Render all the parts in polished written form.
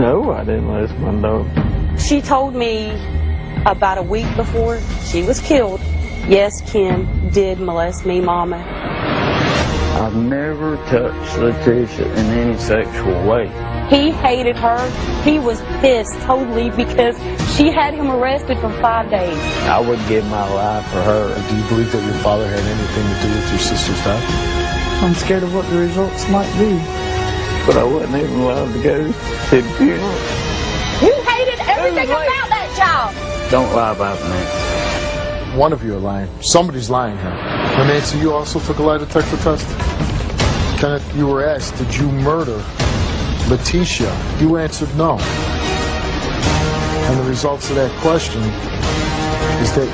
No, I didn't molest my daughter. She told me about a week before she was killed, yes, Ken did molest me, Mama. I've never touched Letitia in any sexual way. He hated her. He was pissed totally because she had him arrested for 5 days. I would give my life for her. Do you believe that your father had anything to do with your sister's death? I'm scared of what the results might be. But I wasn't even allowed to go to the funeral. You hated everything about that child. Don't lie about me. One of you are lying. Somebody's lying here. And Nancy, you also took a lie detector test? Kenneth, you were asked, did you murder Letitia? You answered no. And the results of that question is that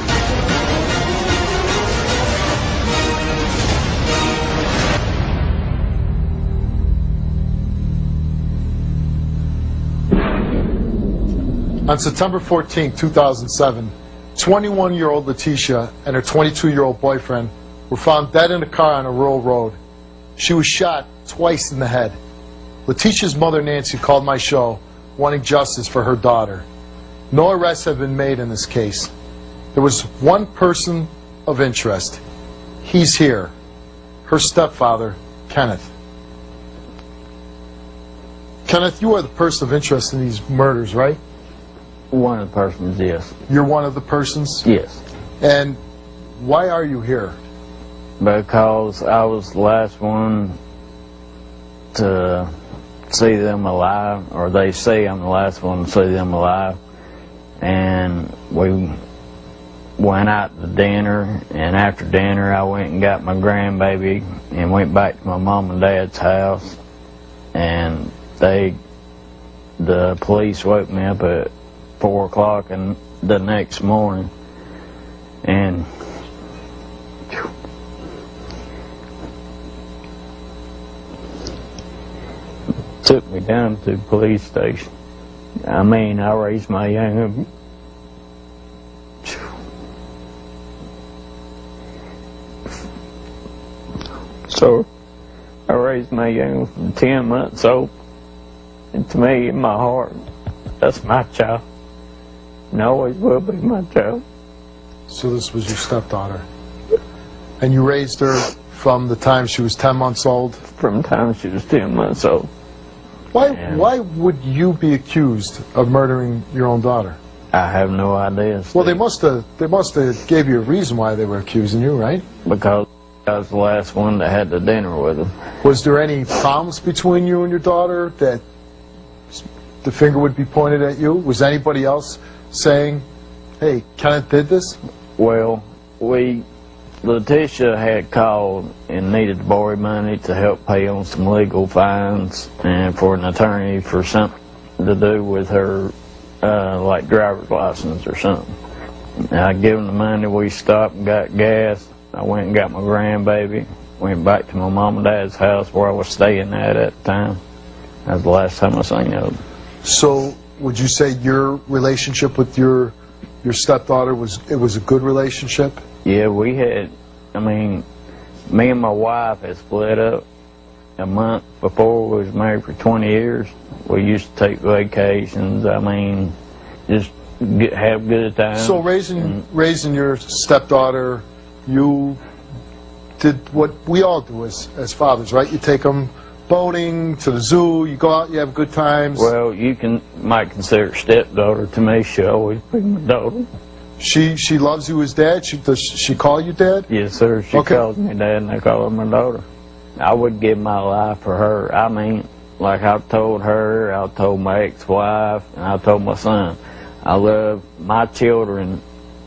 on September 14, 2007, 21-year-old Letitia and her 22-year-old boyfriend were found dead in a car on a rural road. She was shot twice in the head. Letitia's mother, Nancy, called my show wanting justice for her daughter. No arrests have been made in this case. There was one person of interest. He's here. Her stepfather, Kenneth. Kenneth, you are the person of interest in these murders, right? One of the persons, yes. You're one of the persons? Yes. And why are you here? Because I was the last one to see them alive, or they say I'm the last one to see them alive. And we went out to dinner, and after dinner I went and got my grandbaby and went back to my mom and dad's house. And the police woke me up at 4 o'clock and the next morning, and took me down to the police station. I mean, I raised my young. So I raised my young from 10 months old, and to me, in my heart, that's my child. And always will be my child. So this was your stepdaughter. And you raised her from the time she was 10 months old? From the time she was 10 months old. Why would you be accused of murdering your own daughter? I have no idea, Steve. Well, they must have gave you a reason why they were accusing you, right? Because I was the last one that had the dinner with them. Was there any problems between you and your daughter that the finger would be pointed at you? Was anybody else saying, hey, Kenneth did this? Well, Letitia had called and needed to borrow money to help pay on some legal fines and for an attorney for something to do with her, like driver's license or something. And I gave them the money, we stopped and got gas. I went and got my grandbaby, went back to my mom and dad's house where I was staying at the time. That was the last time I seen them. So, would you say your relationship with your stepdaughter was a good relationship? Yeah, we had, I mean, me and my wife had split up a month before. We was married for 20 years. We used to take vacations, I mean, just have good times. So raising your stepdaughter, you did what we all do as fathers, right? You take them boating, to the zoo, you go out, you have good times. Well, you might consider stepdaughter to me. She always be my daughter. She loves you as dad? Does she call you dad? Yes, sir. She calls me dad, and I call her my daughter. I would give my life for her. I mean, like I've told her, I told my ex-wife, and I told my son, I love my children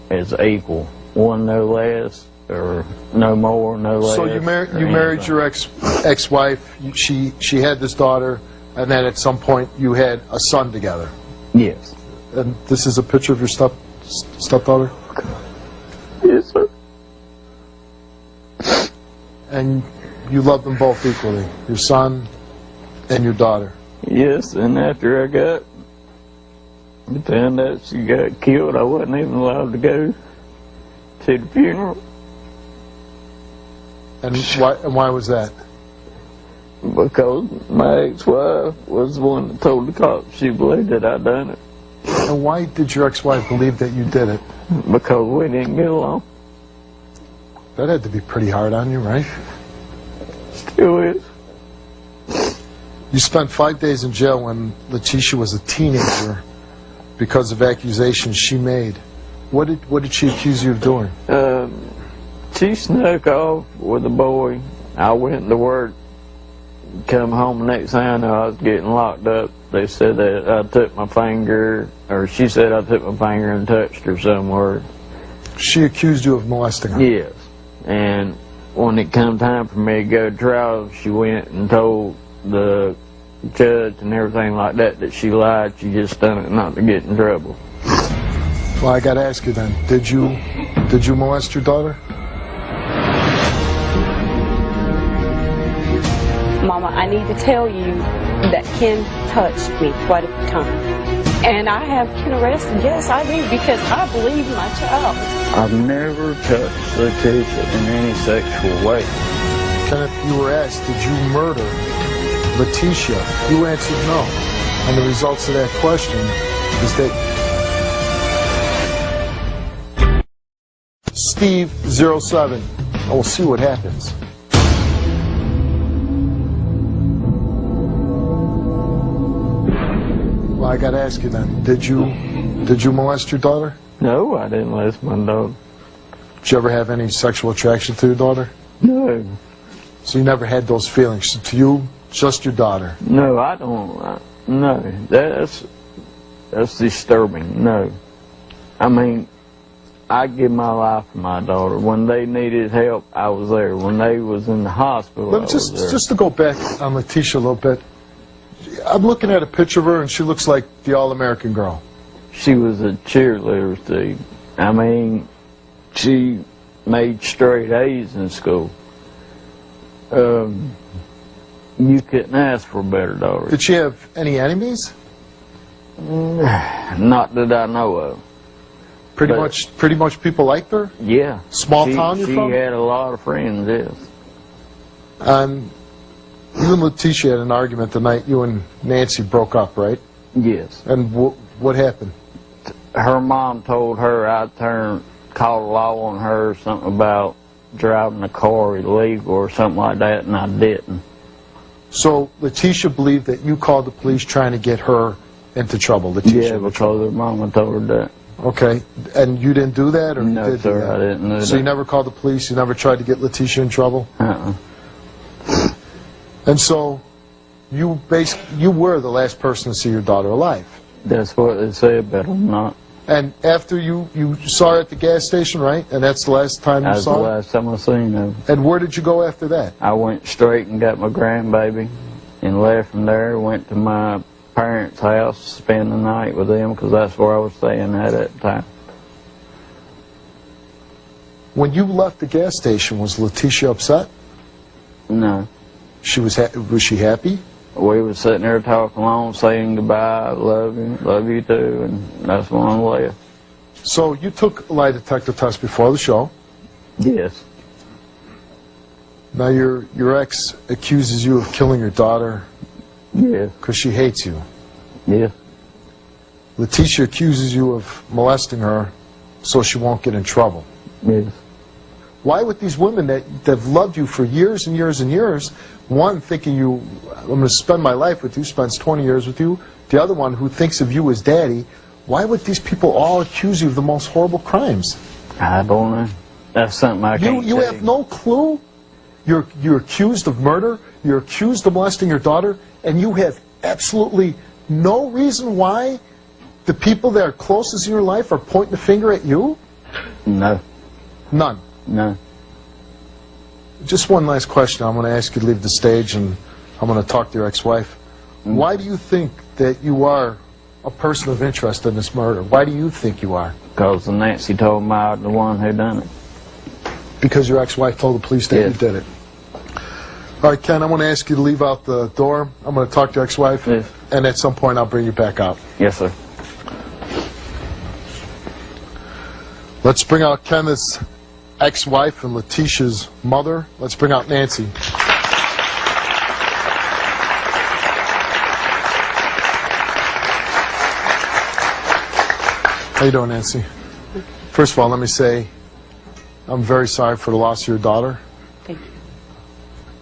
as equal. One no less, or no more, no less. So you married your ex-wife. She had this daughter, and then at some point you had a son together. Yes. And this is a picture of your stepdaughter? Yes, sir. And you love them both equally, your son and your daughter? Yes, and after I found out she got killed, I wasn't even allowed to go to the funeral. And why was that? Because my ex-wife was the one that told the cops she believed that I done it. And why did your ex-wife believe that you did it? Because we didn't get along. That had to be pretty hard on you, right? Still is. You spent 5 days in jail when Letitia was a teenager because of accusations she made. What did she accuse you of doing? She snuck off with a boy. I went to work, come home, the next thing I know I was getting locked up. They said that I took my finger, or she said I took my finger and touched her somewhere. She accused you of molesting her? Yes. And when it come time for me to go to trial, she went and told the judge and everything like that she lied. She just done it not to get in trouble. Well, I got to ask you then, did you molest your daughter? Mama, I need to tell you that Ken touched me quite a few times. And I have Ken arrested. Yes, I do, because I believe my child. I've never touched Letitia in any sexual way. Kenneth, you were asked, did you murder Letitia? You answered no. And the results of that question is that Steve 07. And we'll see what happens. Well, I got to ask you then, did you molest your daughter? No, I didn't molest my daughter. Did you ever have any sexual attraction to your daughter? No. So you never had those feelings. So to you, just your daughter? No, I don't. No, that's disturbing. No. I mean, I give my life for my daughter. When they needed help, I was there. When they was in the hospital, I was there. Just to go back on Letitia a little bit, I'm looking at a picture of her, and she looks like the all-American girl. She was a cheerleader, Steve. I mean, she made straight A's in school. You couldn't ask for a better daughter. Did she have any enemies? Not that I know of. Pretty much people liked her? Yeah. Small town you're from? She had a lot of friends, yes. And you and Letitia had an argument the night you and Nancy broke up, right? Yes. And what happened? Her mom told her called the law on her, something about driving a car illegal or something like that, and I didn't. So Letitia believed that you called the police trying to get her into trouble. Letitia, yeah, because her mama told her that. Okay, and you didn't do that, or no, you did sir, do that? I didn't do that. So you never called the police? You never tried to get Letitia in trouble? Uh-uh. And so you were the last person to see your daughter alive? That's what they said, but I'm not. And after you saw her at the gas station, right? And that's the last time you saw her? That's the last time I seen her. And where did you go after that? I went straight and got my grandbaby and left from there, went to my parents' house, spend the night with them, because that's where I was staying at the time. When you left the gas station, was Letitia upset? No. Was she happy? We was sitting there talking along, saying goodbye, love you too, and that's when I left. So you took a lie detector test before the show. Yes. Now your ex accuses you of killing your daughter. Yes. Because she hates you. Yes. Letitia accuses you of molesting her so she won't get in trouble. Yes. Why would these women that have loved you for years and years and years, one thinking I'm going to spend my life with you, spends 20 years with you, the other one who thinks of you as daddy, why would these people all accuse you of the most horrible crimes? I don't know. That's something I can't You have no clue? You're accused of murder, you're accused of molesting your daughter, and you have absolutely no reason why the people that are closest in your life are pointing the finger at you? No. None? No. Just one last question. I'm going to ask you to leave the stage, and I'm going to talk to your ex-wife. Why do you think that you are a person of interest in this murder? Why do you think you are? Because Nancy told me I was the one who done it. Because your ex-wife told the police that you did it. All right, Ken, I want to ask you to leave out the door. I'm going to talk to your ex-wife, and at some point I'll bring you back out. Yes, sir. Let's bring out Kenneth's ex-wife and Letitia's mother. Let's bring out Nancy. How you doing, Nancy? First of all, let me say I'm very sorry for the loss of your daughter. Thank you.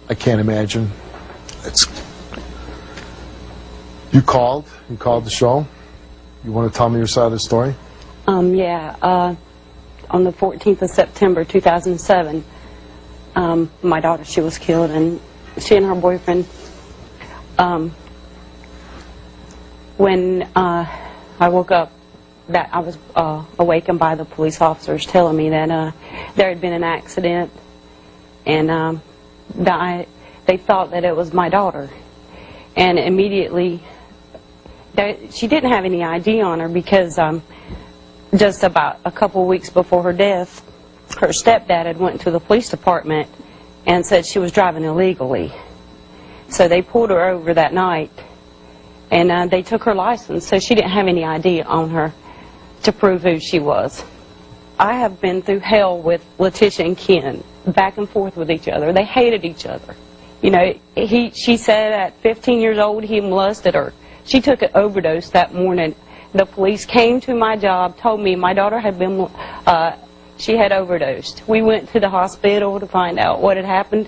I can't imagine. You called the show. You want to tell me your side of the story? Yeah. On the 14th of September 2007, my daughter, she was killed, and she and her boyfriend. When I woke up, that I was awakened by the police officers telling me that there had been an accident, and they thought that it was my daughter. And immediately, she didn't have any ID on her because just about a couple weeks before her death, her stepdad had went to the police department and said she was driving illegally. So they pulled her over that night, and they took her license, so she didn't have any ID on her to prove who she was. I have been through hell with Letitia and Ken, back and forth with each other. They hated each other. You know, she said at 15 years old he molested her. She took an overdose that morning. The police came to my job, told me my daughter had been, she had overdosed. We went to the hospital to find out what had happened.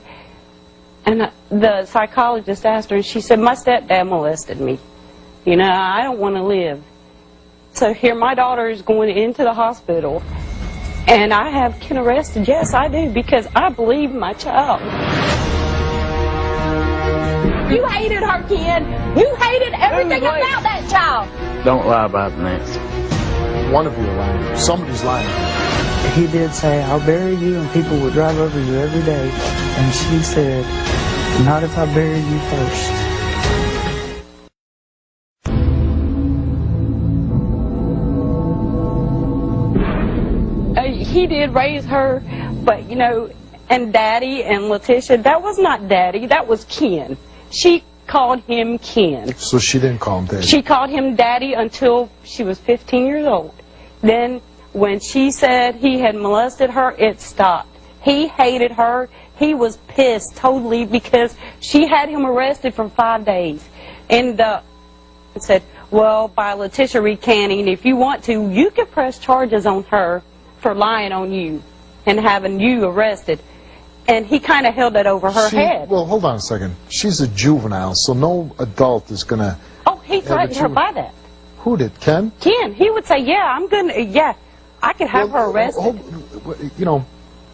And the psychologist asked her, and she said, my stepdad molested me. You know, I don't want to live. So here my daughter is going into the hospital, and I have Ken arrested. Yes, I do, because I believe my child. You hated her, Ken. You hated everything about that child. Don't lie about Nancy. One of you are lying. Somebody's lying. He did say, I'll bury you and people will drive over you every day. And she said, not if I bury you first. He did raise her, but, you know, and Daddy and Letitia, that was not Daddy, that was Ken. She called him Ken. So she didn't call him Daddy? She called him Daddy until she was 15 years old. Then when she said he had molested her, it stopped. He hated her. He was pissed totally because she had him arrested for 5 days. And said, well, by Letitia recanting, if you want to, you can press charges on her for lying on you and having you arrested. And he kind of held that over her head. Well, hold on a second. She's a juvenile, so no adult is going to... Oh, he threatened her by that. Who did, Ken? Ken. He would say, yeah, I'm going to, yeah, I could have her arrested. You know,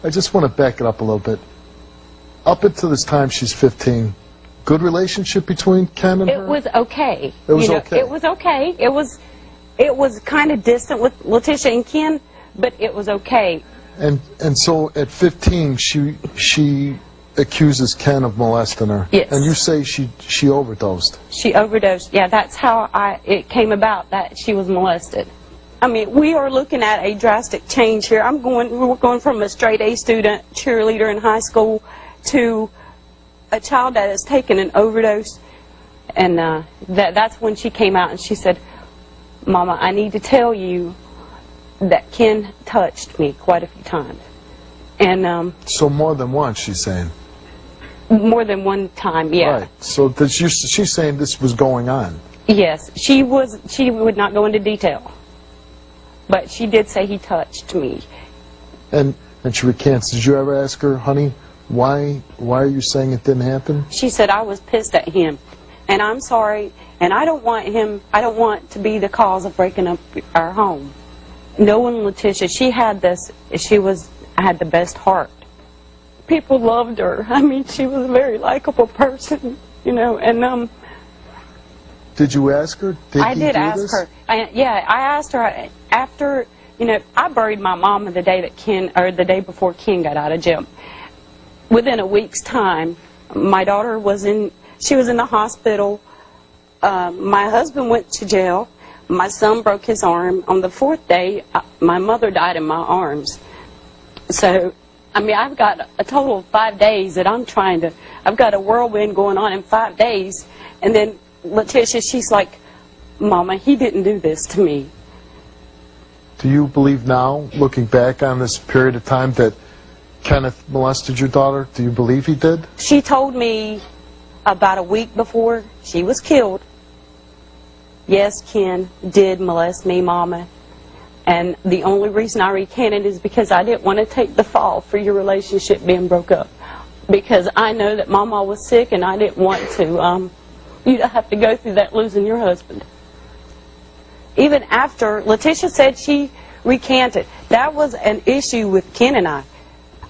I just want to back it up a little bit. Up until this time, she's 15. Good relationship between Ken and her? It was okay. It was okay. It was okay. It was kind of distant with Letitia and Ken, but it was okay. And so at 15, she accuses Ken of molesting her. Yes. And you say she overdosed. She overdosed. Yeah, that's how it came about that she was molested. I mean, we are looking at a drastic change here. We're going from a straight A student, cheerleader in high school, to a child that has taken an overdose. And that's when she came out and she said, Mama, I need to tell you that Ken touched me quite a few times. And so more than once, she's saying? More than one time, yeah. Right. So she's saying this was going on? Yes. She would not go into detail. But she did say he touched me. And she recants. Did you ever ask her, honey, why are you saying it didn't happen? She said, I was pissed at him. And I'm sorry. And I don't want to be the cause of breaking up our home. Knowing Letitia, she had the best heart. People loved her. I mean, she was a very likable person, you know, and Did you ask her? I did ask her. Yeah, I asked her after, you know, I buried my mom the day before Ken got out of jail. Within a week's time, my daughter was in the hospital. My husband went to jail. My son broke his arm. On the 4th day, my mother died in my arms. So, I mean, I've got a total of 5 days that I've got a whirlwind going on in 5 days. And then Letitia, she's like, Mama, he didn't do this to me. Do you believe now, looking back on this period of time, that Kenneth molested your daughter? Do you believe he did? She told me about a week before she was killed, yes, Ken did molest me, Mama. And the only reason I recanted is because I didn't want to take the fall for your relationship being broke up. Because I know that Mama was sick, and I didn't want to you to have to go through that losing your husband. Even after Letitia said she recanted, that was an issue with Ken and I.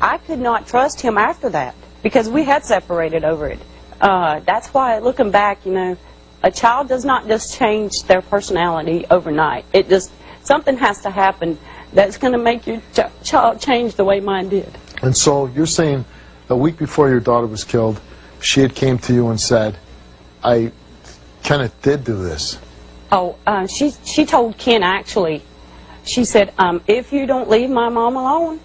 I could not trust him after that because we had separated over it. That's why, looking back, you know, a child does not just change their personality overnight. It just, something has to happen that's going to make your child change the way mine did. And so you're saying a week before your daughter was killed, she had came to you and said, Kenneth did do this. Oh, she told Ken, actually, she said, if you don't leave my mom alone,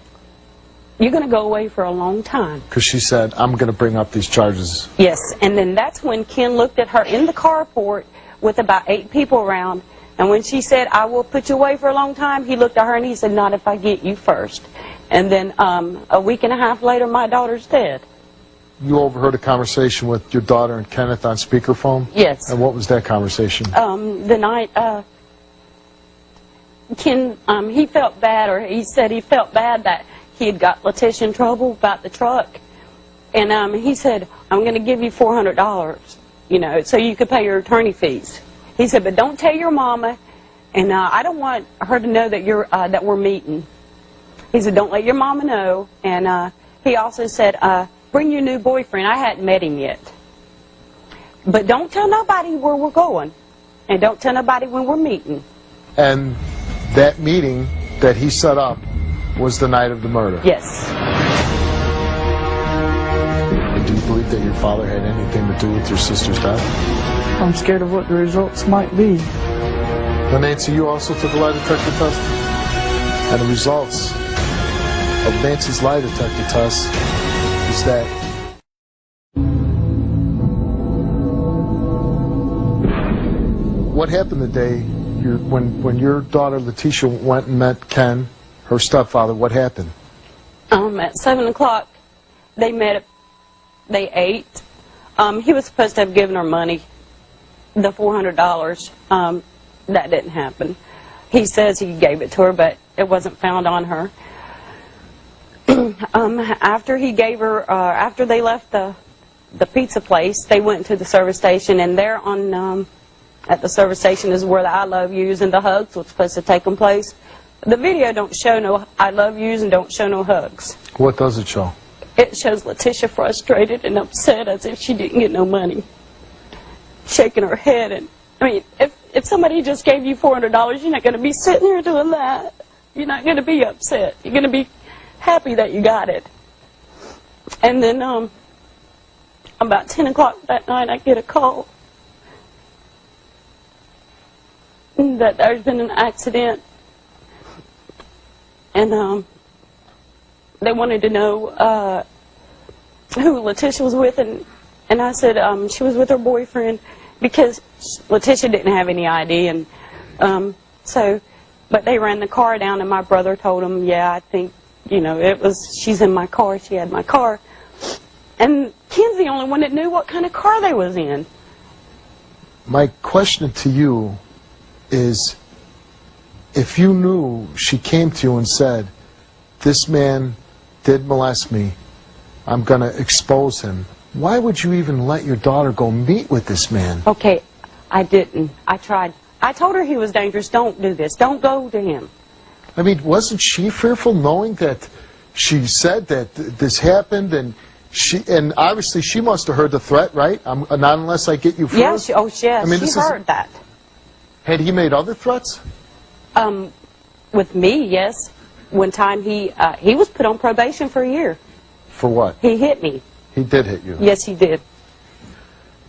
you're going to go away for a long time. Because she said, I'm going to bring up these charges. Yes, and then that's when Ken looked at her in the carport with about 8 people around, and when she said, I will put you away for a long time, he looked at her and he said, not if I get you first. And then a week and a half later, my daughter's dead. You overheard a conversation with your daughter and Kenneth on speakerphone? Yes. And what was that conversation? The night Ken, he felt bad, or he said he felt bad that he had got Letitia in trouble about the truck. And he said, I'm going to give you $400, you know, so you could pay your attorney fees. He said, but don't tell your mama, and I don't want her to know that you're that we're meeting. He said, don't let your mama know. And he also said, bring your new boyfriend. I hadn't met him yet. But don't tell nobody where we're going. And don't tell nobody when we're meeting. And that meeting that he set up was the night of the murder? Yes. And do you believe that your father had anything to do with your sister's death? I'm scared of what the results might be. Now, Nancy, you also took a lie detector test? And the results of Nancy's lie detector test is that what happened the day when your daughter Letitia went and met Ken, her stepfather? What happened? At 7 o'clock, they met. They ate. He was supposed to have given her money, the $400. That didn't happen. He says he gave it to her, but it wasn't found on her. After he gave her, after they left the pizza place, they went to the service station, and there on at the service station is where the I love yous and the hugs was supposed to take place. The video don't show no I love yous and don't show no hugs. What does it show? It shows Letitia frustrated and upset as if she didn't get no money, shaking her head. And I mean, if somebody just gave you $400, you're not going to be sitting here doing that. You're not going to be upset. You're going to be happy that you got it. And then about 10 o'clock that night, I get a call that there's been an accident, and they wanted to know who Letitia was with, and I said she was with her boyfriend, because Letitia didn't have any ID, and but they ran the car down, and my brother told them, yeah, I think, you know, it was, she's in my car, she had my car. And Ken's the only one that knew what kind of car they was in. My question to you is, if you knew she came to you and said, this man did molest me, I'm going to expose him, why would you even let your daughter go meet with this man? Okay, I didn't. I tried. I told her he was dangerous. Don't do this. Don't go to him. I mean, wasn't she fearful knowing that she said that this happened, and obviously she must have heard the threat, right? Not unless I get you first. Yeah, yeah, I mean, she heard that. Had he made other threats? With me, yes. One time he was put on probation for a year. For what? He hit me. He did hit you? Yes, he did.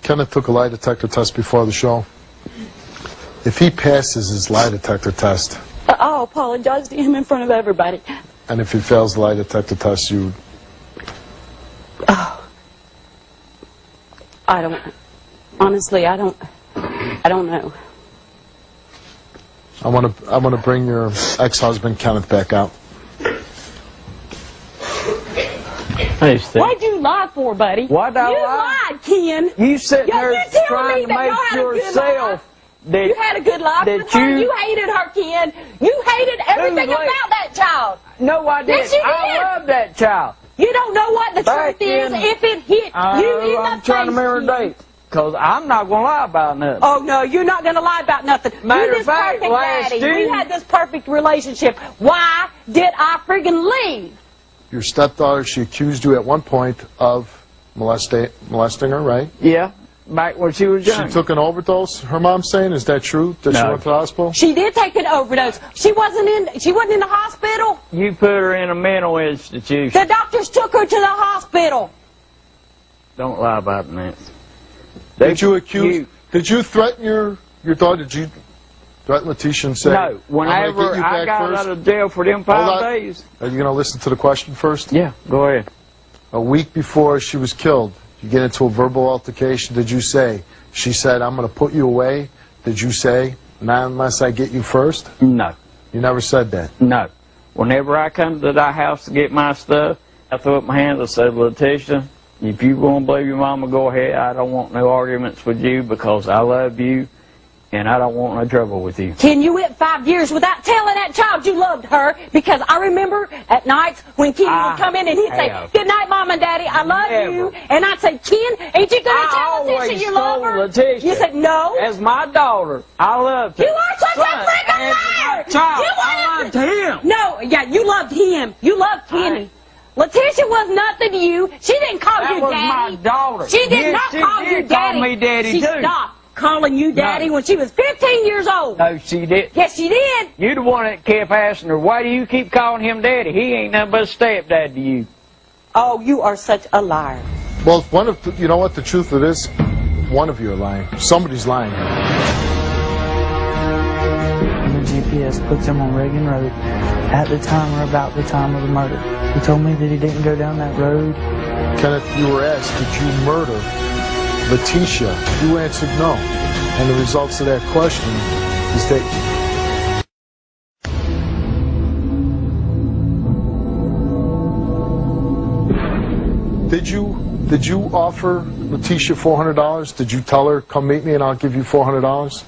Kenneth took a lie detector test before the show. If he passes his lie detector test... I'll apologize to him in front of everybody. And if he fails the lie detector test, you... Oh. I don't... Honestly, I don't know. I want to bring your ex-husband Kenneth back out. Hey, Steve. What'd you lie for, buddy? Why'd I you lie? lied, Ken. You sitting there you trying to make yourself you had a good life with her. You hated her, Ken. You hated everything anything was late. about that child. No, I didn't. Yes, you I did. love that child. You don't know what the Back truth is in- if it hit you in the I'm trying to face, remember kid. dates. Because I'm not going to lie about nothing. Oh, no, you're not going to lie about nothing. Matter You're of this fact, perfect last daddy. June- We had this perfect relationship. Why did I friggin' leave? Your stepdaughter, she accused you at one point of molesting her, right? Yeah, back when she was young. She took an overdose, her mom's saying. Is that true? That she No. went to the hospital? She did take an overdose. She wasn't in the hospital. You put her in a mental institution. The doctors took her to the hospital. Don't lie about that. Did you threaten your daughter? Did you threaten Letitia and say, No, I'm gonna whenever get you I back got first? out of jail for them Hold 5 on. days. Are you going to listen to the question first? Yeah, go ahead. A week before she was killed, you get into a verbal altercation. Did you say, she said, I'm going to put you away? Did you say, not unless I get you first? No, You never said that. no. Whenever I come to that house to get my stuff, I threw up my hands and said, Letitia, if you want to believe your mama, go ahead. I don't want no arguments with you because I love you and I don't want no trouble with you. Ken, you went 5 years without telling that child you loved her, because I remember at nights when Ken would come in and he'd say, have. good night, Mom and Daddy, I love Never. you. And I'd say, Ken, ain't you going to I tell Letitia always you love told her? Letitia, You said, no. as my daughter, I loved her. You are such a Son, freaking as my liar. child, You I wanted loved him. No, yeah, you loved him. You loved Kenny. Letitia was nothing to you. She didn't call That you was daddy. my daughter. She did Yes, not she call did you call daddy. me daddy, she too. stopped calling you daddy No. when she was 15 years old. No, she did. Yes, she did. You the one that kept asking her, why do you keep calling him daddy? He ain't nothing but a stepdad to you. Oh, you are such a liar. Well, you know what the truth of it is? One of you are lying. Somebody's lying. The GPS puts him on Reagan Road at the time or about the time of the murder. He told me that he didn't go down that road. Kenneth, you were asked, did you murder Letitia? You answered no. And the results of that question is that Did you offer Letitia $400? Did you tell her, come meet me and I'll give you $400?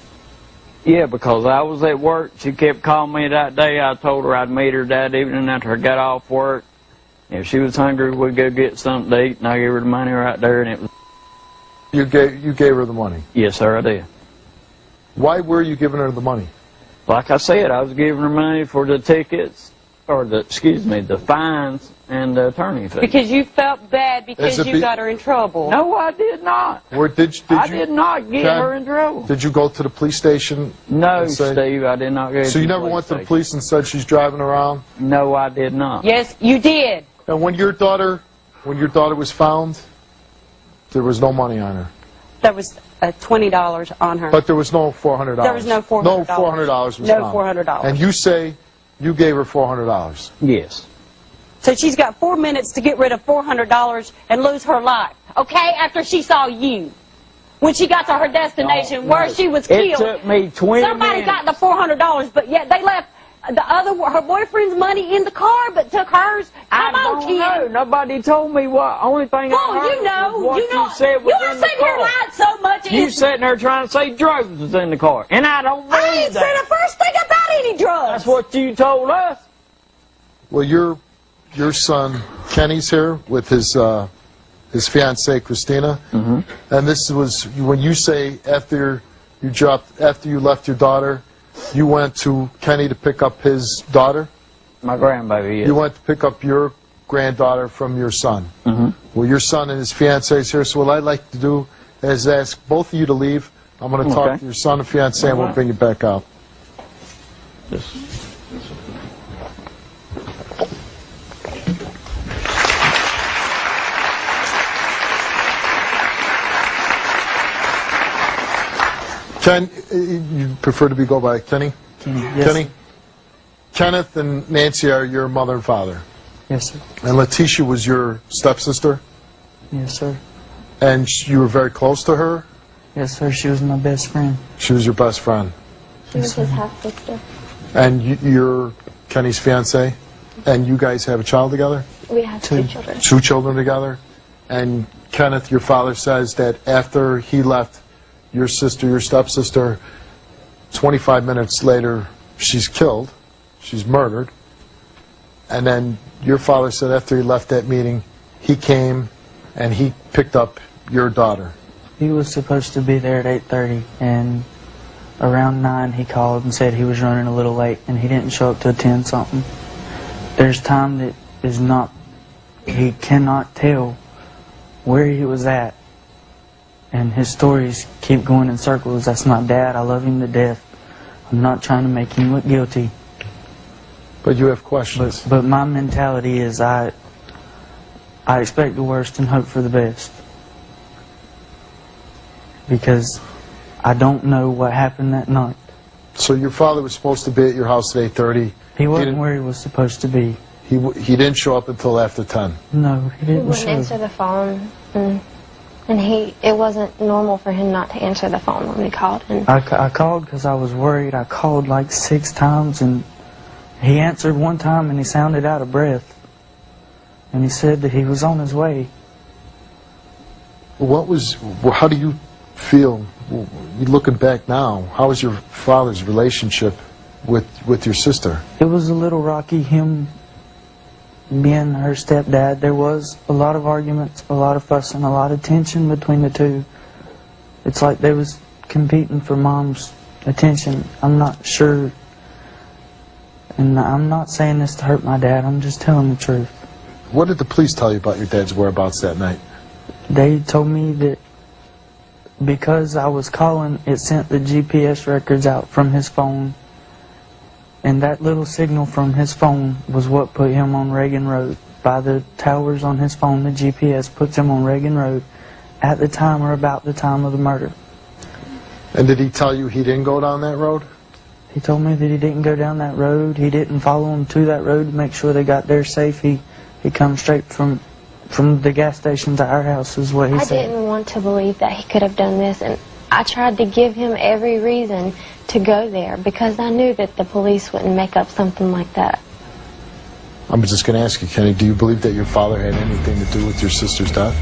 Yeah, because I was at work. She kept calling me that day. I told her I'd meet her that evening after I got off work. If she was hungry, we'd go get something to eat, and I gave her the money right there, and it was... You gave her the money. Yes, sir, I did. Why were you giving her the money? Like I said, I was giving her money for the tickets, or the fines and the attorney fees. Because you felt bad because Is it you got her in trouble. No, I did not. Or I did not get Ken, her in trouble. Did you go to the police station? No, and say- Steve, I did not go to So you the never police went to the station. police and said she's driving around? No, I did not. Yes, you did. And when your daughter was found, there was no money on her. There was $20 on her. But there was no $400. There was no $400. No $400 was No found. $400. And you say you gave her $400. Yes. So she's got 4 minutes to get rid of $400 and lose her life. Okay? After she saw you. When she got to her destination where she was It killed. took me 20 Somebody minutes. got the $400, but yet they left her boyfriend's money in the car, but took hers. I Come on, don't know. kid. Nobody told me what. Only thing Well, I heard you know, was what you know. you said was You in are the sitting here car. lying so much. You sitting there trying to say drugs was in the car, and I don't I believe ain't said that. the first thing about any drugs. That's what you told us. Well, your son Kenny's here with his fiancée Christina, and this was when you say after you left your daughter, you went to Kenny to pick up his daughter. My grandbaby, yes. You went to pick up your granddaughter from your son. Well, your son and his fiancée is here, so what I'd like to do is ask both of you to leave. I'm going to talk Okay. to your son and fiancée, and we'll Alright. bring you back out. Ken, you prefer to be go by Kenny? Kenny, yes, Kenny? sir. Kenneth and Nancy are your mother and father. Yes, sir. And Letitia was your stepsister? Yes, sir. And you were very close to her? Yes, sir. She was my best friend. She was your best friend. She was his half-sister. And you're Kenny's fiancé? And you guys have a child together? We have two Two. children. 2 children together? And Kenneth, your father, says that after he left your sister, your stepsister, 25 minutes later, she's killed. she's murdered. And then your father said after he left that meeting, he came and he picked up your daughter. He was supposed to be there at 8:30, and around 9 he called and said he was running a little late, and he didn't show up till 10 something. There's time that is not, he cannot tell where he was at, and his stories keep going in circles. That's my dad, I love him to death. I'm not trying to make him look guilty. But you have questions. But my mentality is I expect the worst and hope for the best. Because I don't know what happened that night. So your father was supposed to be at your house at 8:30. He wasn't where he was supposed to be. He didn't show up until after 10. No, he He didn't wouldn't show answer up. the phone, and it wasn't normal for him not to answer the phone when we called. And I called because I was worried. I called like 6 times, and he answered one time and he sounded out of breath. And he said that he was on his way. How do you feel, looking back now, how was your father's relationship with your sister? It was a little rocky, him being her stepdad. There was a lot of arguments, a lot of fussing, a lot of tension between the two. It's like they was competing for mom's attention. I'm not sure, and I'm not saying this to hurt my dad, I'm just telling the truth. What did the police tell you about your dad's whereabouts that night? They told me that because I was calling, it sent the GPS records out from his phone, and that little signal from his phone was what put him on Reagan Road. By the towers on his phone, the GPS puts him on Reagan Road at the time or about the time of the murder. And did he tell you he didn't go down that road? He told me that he didn't go down that road. He didn't follow them to that road to make sure they got there safe. He come straight from the gas station to our house is what he I said. didn't want to believe that he could have done this, and I tried to give him every reason to go there because I knew that the police wouldn't make up something like that. I'm just going to ask you, Kenny, do you believe that your father had anything to do with your sister's death?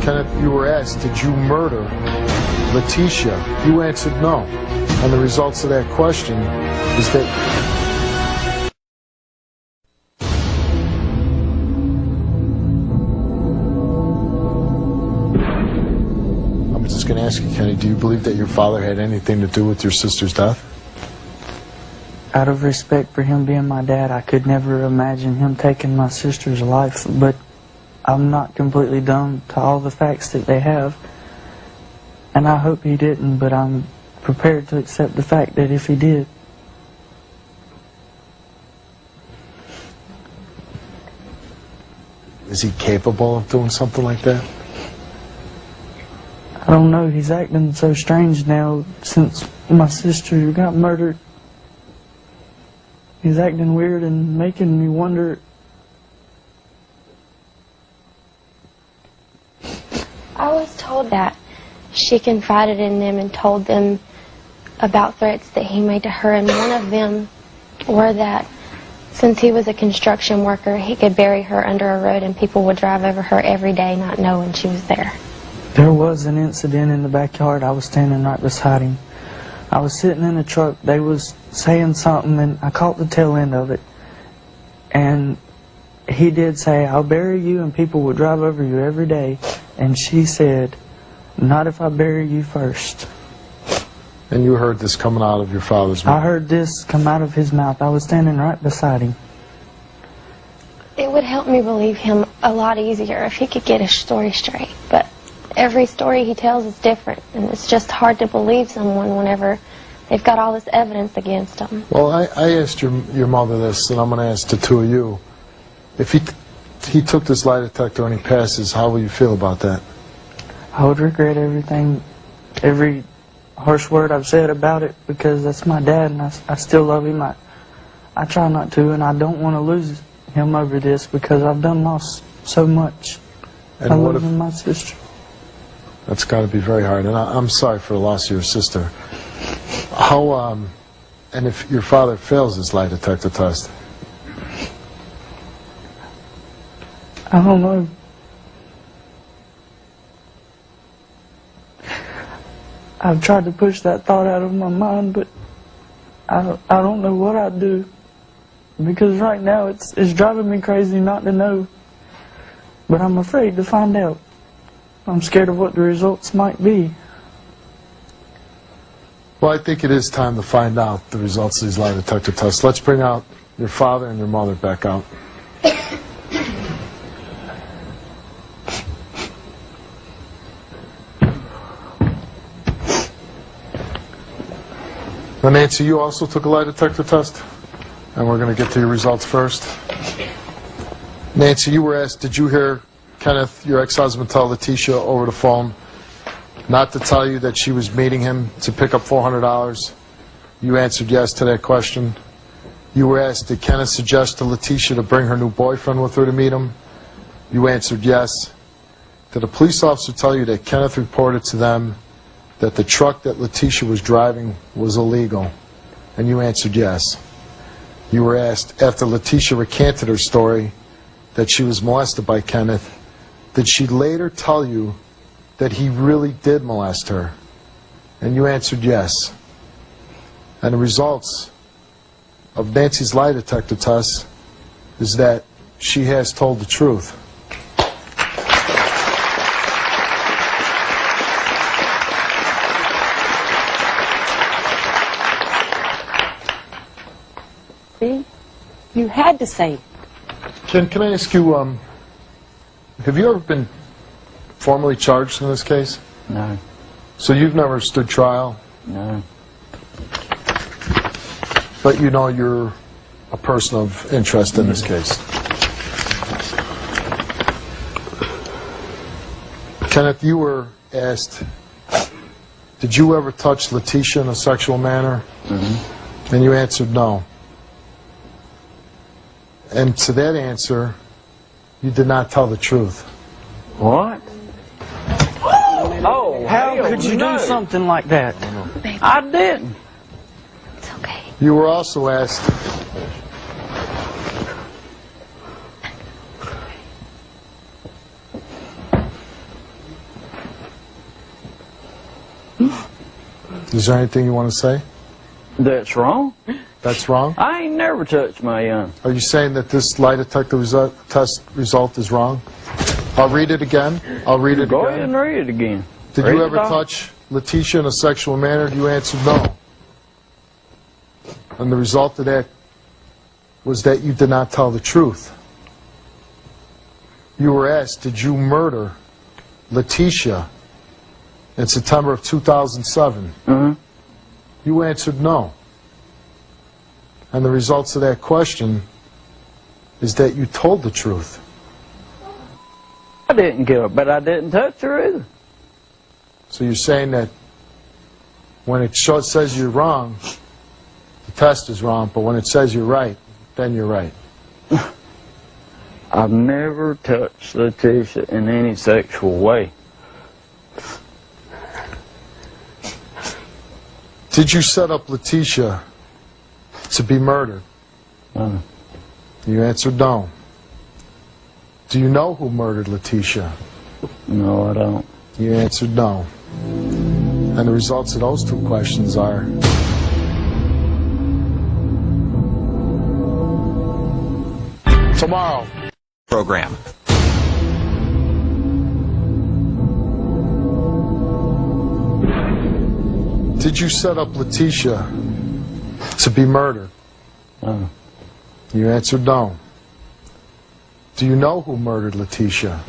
Kenneth, you were asked, did you murder Letitia? You answered no. And the results of that question is that I'm just going to ask you, Kenny, do you believe that your father had anything to do with your sister's death? Out of respect for him being my dad, I could never imagine him taking my sister's life, but I'm not completely dumb to all the facts that they have, and I hope he didn't, but I'm prepared to accept the fact that if he did. Is he capable of doing something like that? I don't know, he's acting so strange now since my sister got murdered. He's acting weird and making me wonder. I was told that she confided in them and told them about threats that he made to her, and one of them were that since he was a construction worker, he could bury her under a road and people would drive over her every day not knowing she was there. There was an incident in the backyard. I was standing right beside him. I was sitting in a truck. They was saying something, and I caught the tail end of it. And he did say, "I'll bury you and people will drive over you every day." And she said, "Not if I bury you first." And you heard this coming out of your father's mouth? I heard this come out of his mouth. I was standing right beside him. It would help me believe him a lot easier if he could get his story straight. But every story he tells is different, and it's just hard to believe someone whenever they've got all this evidence against them. Well, I asked your mother this, and I'm going to ask the two of you. If he took this lie detector and he passes, how will you feel about that? I would regret everything, every harsh word I've said about it, because that's my dad, and I still love him. I try not to, and I don't want to lose him over this because I've done lost so much. And I what love if, him, my sister. That's got to be very hard, and I'm sorry for the loss of your sister. How, and if your father fails his lie detector test? I don't know. I've tried to push that thought out of my mind, but I don't know what I'd do. Because right now it's driving me crazy not to know. But I'm afraid to find out. I'm scared of what the results might be. Well, I think it is time to find out the results of these lie detector tests. Let's bring out your father and your mother back out. Now, Nancy, you also took a lie detector test? And we're going to get to your results first. Nancy, you were asked, did you hear Kenneth, your ex-husband, tell Letitia over the phone not to tell you that she was meeting him to pick up $400? You answered yes to that question. You were asked, did Kenneth suggest to Letitia to bring her new boyfriend with her to meet him? You answered yes. Did a police officer tell you that Kenneth reported to them that the truck that Letitia was driving was illegal? And you answered yes. You were asked, after Letitia recanted her story that she was molested by Kenneth, did she later tell you that he really did molest her? And you answered yes. And the results of Nancy's lie detector test is that she has told the truth. See? You had to say it. Can I ask you, have you ever been formally charged in this case? No. So you've never stood trial, No. but you know you're a person of interest in this case. Kenneth, you were asked, did you ever touch Letitia in a sexual manner? Mm-hmm. And you answered no. And to that answer, you did not tell the truth. What? Oh, How could you do something like that? I didn't. It's okay. You were also asked, is there anything you want to say? That's wrong. That's wrong? I ain't never touched my young. Are you saying that this lie detector test result is wrong? I'll read it again. I'll read it Go ahead again. and read it again. Did Read you it ever off. touch Letitia in a sexual manner? You answered no. And the result of that was that you did not tell the truth. You were asked, did you murder Letitia in September of 2007? Mm-hmm. You answered no. And the results of that question is that you told the truth. I didn't kill her, but I didn't touch her either. So you're saying that when it says you're wrong, the test is wrong, but when it says you're right, then you're right. I've never touched Letitia in any sexual way. Did you set up Letitia to be murdered? No. You answered no. Do you know who murdered Letitia? No, I don't. You answered no. And the results of those two questions are... Tomorrow. Program. Did you set up Letitia to be murdered? No. You answered no. Do you know who murdered Letitia?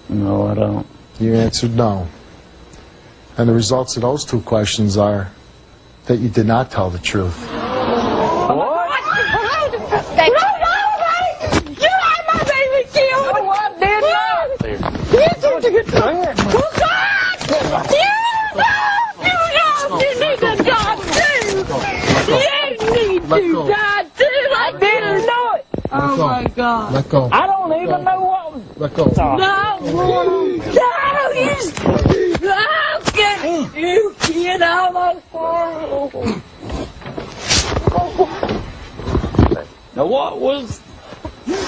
No, I don't. You answered no. And the results of those two questions are that you did not tell the truth. What? You had my baby killed! No, I did not. You need to die too! You need to die too! I didn't know it. Oh my God. Let go. I don't even know what was... Let go. No! No! You get out of the Now what was...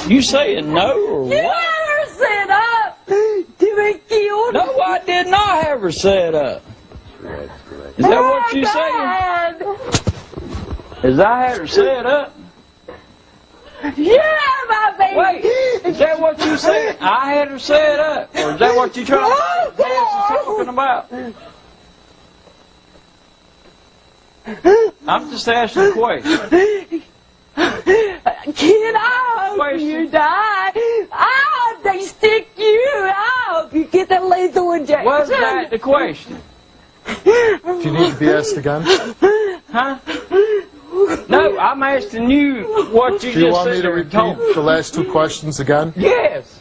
You saying no or You what? had her set up to be killed! No, I did not have her set up. Is that what you saying? Is I had her set up? Yeah, my baby. Wait, is that what you said? I had her set up? Or is that what you trying to talking about? I'm just asking a question. Kid, I hope you die. I hope they stick you. I hope you get the lethal injection. Was that the question? Do you need to be asked again? Huh? No, I'm asking you what you Do you just want said me to there and told repeat the last two questions again? Yes.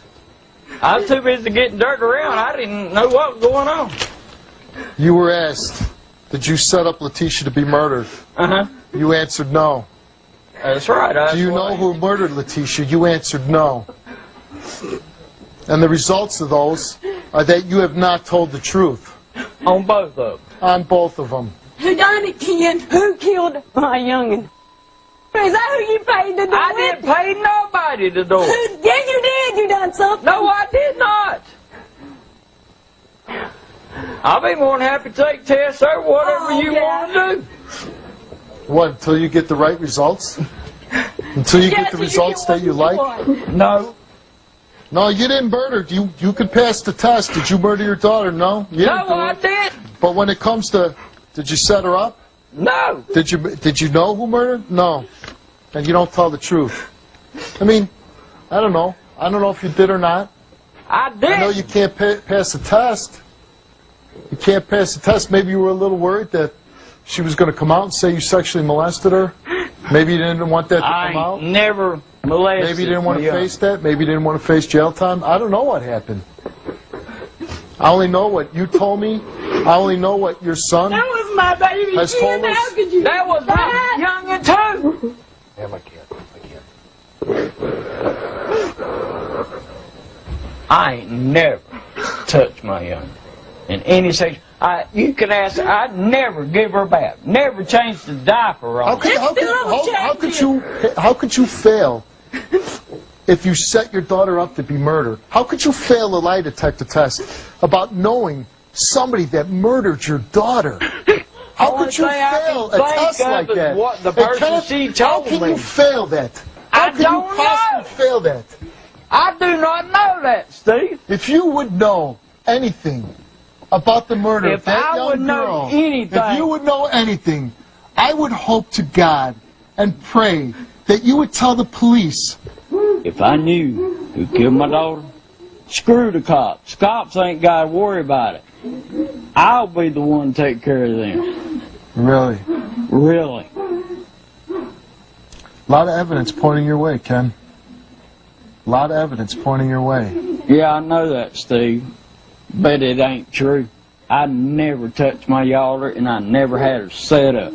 I was too busy getting dirt around. I didn't know what was going on. You were asked, did you set up Letitia to be murdered? Uh-huh. You answered no. That's right. Do you know who murdered Letitia? You answered no. And the results of those are that you have not told the truth. On both of them. On both of them. Who done it, Ken? Who killed my youngin'? Is that who you paid to do I it? didn't pay nobody to do it. Yeah, you did. You done something. No, I did not. I'll be more than happy to take tests or whatever you want to do. What, until you get the right results? Until you get the results that you like? No. No, you didn't murder. You could pass the test. Did you murder your daughter? No. You didn't No, do I it. didn't. But when it comes to, did you set her up? No. Did you know who murdered? No. And you don't tell the truth. I mean, I don't know. I don't know if you did or not. I did. I know you can't pass the test. You can't pass the test. Maybe you were a little worried that she was going to come out and say you sexually molested her. Maybe you didn't want that to come out. I never molested. Maybe you didn't want to my face that. Maybe you didn't want to face jail time. I don't know what happened. I only know what you told me. I only know what your son That was my baby. has Ken. told us. How could you That was my youngin' too. Damn, I can't. I ain't never touched my youngin' in any section. You can ask her, I'd never give her a bath. Never changed the diaper on her. How could you fail if you set your daughter up to be murdered? How could you fail a lie detector test about knowing somebody that murdered your daughter? How could you fail a test like that? What the Hey, person Kenneth, she how told can me. you fail that? How I can don't you possibly know. fail that? I do not know that, Steve. If you would know anything about the murder of If that I young would know girl, anything- if you would know anything, I would hope to God and pray that you would tell the police. If I knew who killed my daughter, screw the cops. Cops ain't got to worry about it. I'll be the one to take care of them. Really? Really. A lot of evidence pointing your way, Ken. A lot of evidence pointing your way. Yeah, I know that, Steve. But it ain't true. I never touched my daughter, and I never had her set up.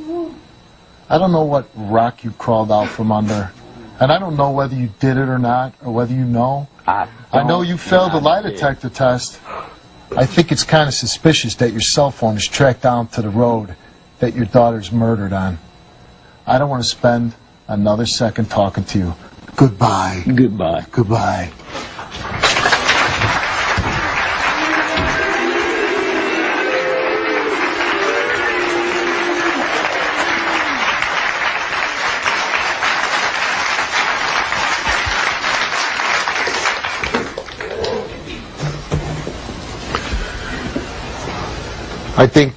I don't know what rock you crawled out from under. And I don't know whether you did it or not, or whether you know. I know you failed the lie detector test. I think it's kind of suspicious that your cell phone is tracked down to the road that your daughter's murdered on. I don't want to spend another second talking to you. Goodbye. Goodbye. Goodbye. I think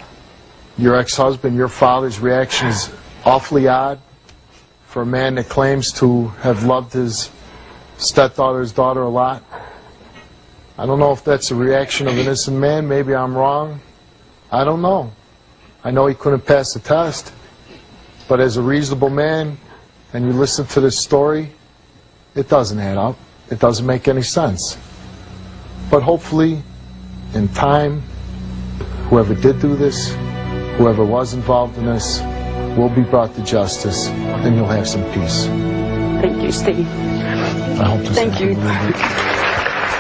your ex-husband, your father's reaction is awfully odd for a man that claims to have loved his stepdaughter's daughter a lot. I don't know if that's a reaction of an innocent man. Maybe I'm wrong. I don't know. I know he couldn't pass the test. But as a reasonable man, and you listen to this story, it doesn't add up. It doesn't make any sense. But hopefully, in time, whoever did do this, whoever was involved in this, will be brought to justice, and you'll have some peace. Thank you, Steve. I hope this Thank you. happened.